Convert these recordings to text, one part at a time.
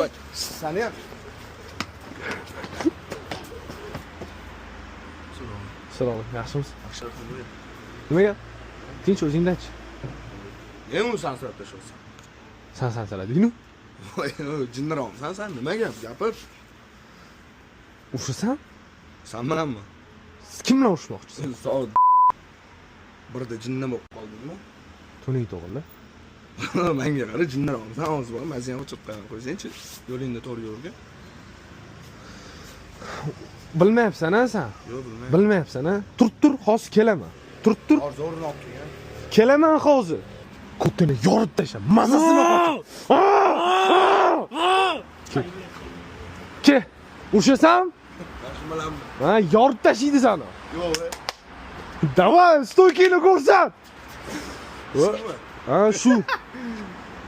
Bak, seni ham. Salom, yaxshimisiz? Yaxshi. Nima gap? Tinch o'zingdan-chi. Men uni sansirab tashlaysan. Sen sansaladingmi? Voy, jinniroq. Sen nima gap? Gapir. Urishasan? Sen bilanmi? Siz kim bilan urishmoqchisiz? Sen soat birda jinni bo'lib qoldingmi? To'ning to'g'ri. Menga qara jinniroq. Sen hozir bor, men ham o'chib qo'ying-chi. Yo'lingda to'g'ri yurgin. Bilmayapsan-a sen? Yo'q, bilmayman. Bilmayapsan-a? Tur, hozir kelaman. Tur. Hozir o'rni olib kelgan. Kelaman hozir. Ko'tini yorib tashlab, mazasini qoch. Ke, urishasan? Yaxshi bilaman. Ha, yorib tashlaydi seni. Yo'q. Davay, stoykini ko'rsat. Ha, shu.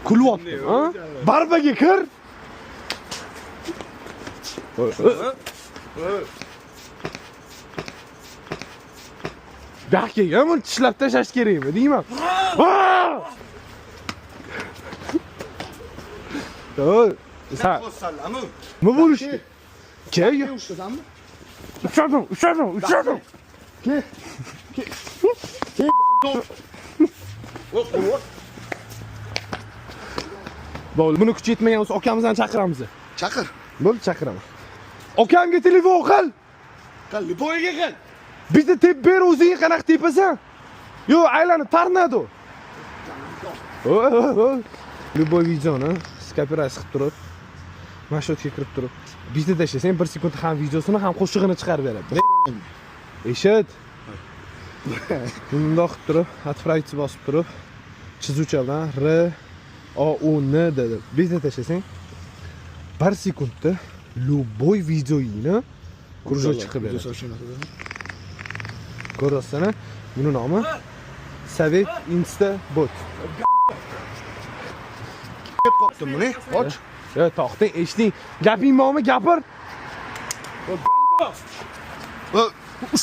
Kulyapti, ha? Barbaga kir. Bakkaga buni tishlab tashlash kerakmi, deyman. Sen Sallamı. nima bo'lishdi? Ke, Ushladingmi? ushladim. Ke. Bo'ldi, buni kuchi yetmagan bo'lsa, akamizni chaqiramiz. Chaqir. Bo'ldi, chaqiraman. Akamga telefon qil. Qal, boyga qil. Bizni tep ber o'zingga qanaqa tepasan? Yo, aylanib tornado. Любой videoni skopiratsiya qilib turib, marshotga kirib turib, bizni tashlasang 1 sekund ham videosini ham qo'shig'ini chiqarib beradi. Eshit. Bundoq qilib turib, отправить bosib turib, chizuvchadan R O U N dedi. Bizni tashlasang 1 sekundda любой videoyini кружок chiqib beradi. Ko'rasizmi? Buni nomi Sovet Insta Bot. Qopdim buni. Och. Yo, to'xtang, eshiting. Gaping bormi? Gapir.